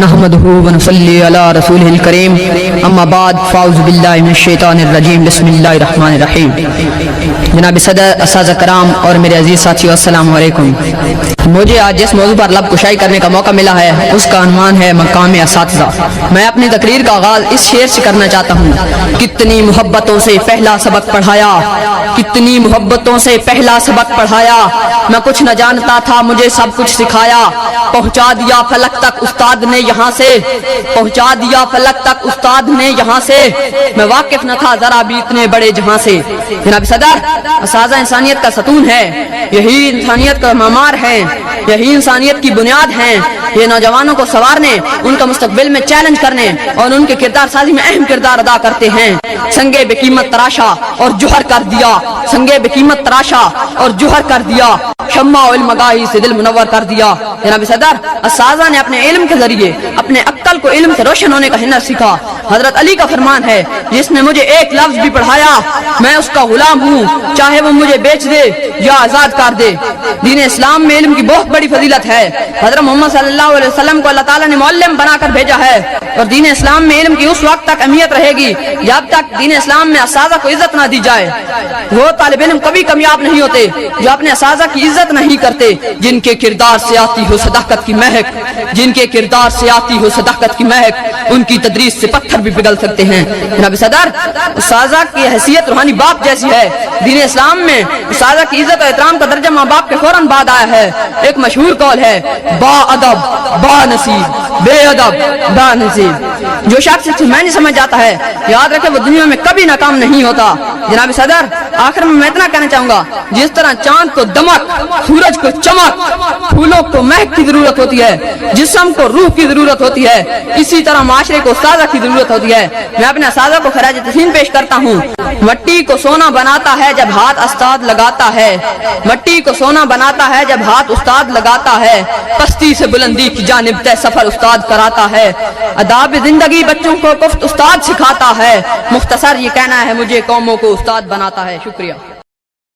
نحمدہ ونصلی علی رسولہ الکریم اما بعد فاعوذ باللہ من الشیطان الرجیم بسم اللہ الرحمن الرحیم۔ جناب صدر، اساتذہ کرام اور میرے عزیز ساتھیو، السلام علیکم۔ مجھے آج جس موضوع پر لب کشائی کرنے کا موقع ملا ہے اس کا عنوان ہے مقام اساتذہ۔ میں اپنی تقریر کا آغاز اس شعر سے کرنا چاہتا ہوں: کتنی محبتوں سے پہلا سبق پڑھایا، کتنی محبتوں سے پہلا سبق پڑھایا، میں کچھ نہ جانتا تھا مجھے سب کچھ سکھایا، پہنچا دیا فلک تک استاد نے یہاں سے، پہنچا دیا فلک تک استاد نے یہاں سے، میں واقف نہ تھا ذرا بھی اتنے بڑے جہاں سے۔ جناب صدر، اساتذہ انسانیت کا ستون ہے، یہی انسانیت کا معمار ہے، یہی انسانیت کی بنیاد ہیں۔ یہ نوجوانوں کو سنوارنے، ان کا مستقبل میں چیلنج کرنے اور ان کے کردار سازی میں اہم کردار ادا کرتے ہیں۔ سنگے بے قیمت تراشا اور جوہر کر دیا، سنگے بے قیمت تراشا اور جوہر کر دیا، شمع علم گاہی سے دل منور کر دیا۔ جناب صدر، اساتذہ نے اپنے علم کے ذریعے اپنے عقل کو علم سے روشن ہونے کا ہنر سیکھا۔ حضرت علی کا فرمان ہے، جس نے مجھے ایک لفظ بھی پڑھایا میں اس کا غلام ہوں، چاہے وہ مجھے بیچ دے یا آزاد کر دے۔ دین اسلام میں علم کی بہت بڑی فضیلت ہے۔ حضرت محمد صلی اللہ علیہ وسلم کو اللہ تعالیٰ نے معلم بنا کر بھیجا ہے، اور دین اسلام میں علم کی اس وقت تک اہمیت رہے گی جب تک دین اسلام میں اساتذہ کو عزت نہ دی جائے۔ وہ طالب علم کبھی کامیاب نہیں ہوتے جو اپنے اساتذہ کی عزت نہیں کرتے، جن کے کردار سے آتی ہو صداقت کی مہک، جن کے کردار سے آتی ہو صداقت کی مہک، ان کی تدریس سے پتھر بھی پگھل سکتے ہیں۔ جناب صدر، اساتذہ کی حیثیت روحانی باپ جیسی ہے۔ دین اسلام میں اساتذہ کی عزت و احترام کا درجہ ماں باپ کے فوراً بعد آیا ہے۔ ایک مشہور قول ہے، با ادب با نصیب، بے ادب با نصیب۔ جو شخص اس معنی سمجھ جاتا ہے، یاد رکھے وہ دنیا میں کبھی ناکام نہیں ہوتا۔ جناب صدر، آخر میں اتنا کہنا چاہوں گا، جس طرح چاند کو دمک، سورج کو چمک، پھولوں کو مہک کی ضرورت ہوتی ہے، جسم کو روح کی ضرورت ہوتی ہے، اسی طرح معاشرے کو اساتذہ کی ضرورت ہوتی ہے۔ میں اپنے اساتذہ کو خراج تحسین پیش کرتا ہوں۔ مٹی کو سونا بناتا ہے جب ہاتھ استاد لگاتا ہے، مٹی کو سونا بناتا ہے جب ہاتھ استاد لگاتا ہے، پستی سے بلندی کی جانب طے سفر استاد کراتا ہے، آداب زندگی بچوں کو گفت استاد سکھاتا ہے، مختصر یہ کہنا ہے مجھے قوموں کو استاد بناتا ہے۔ شکریہ۔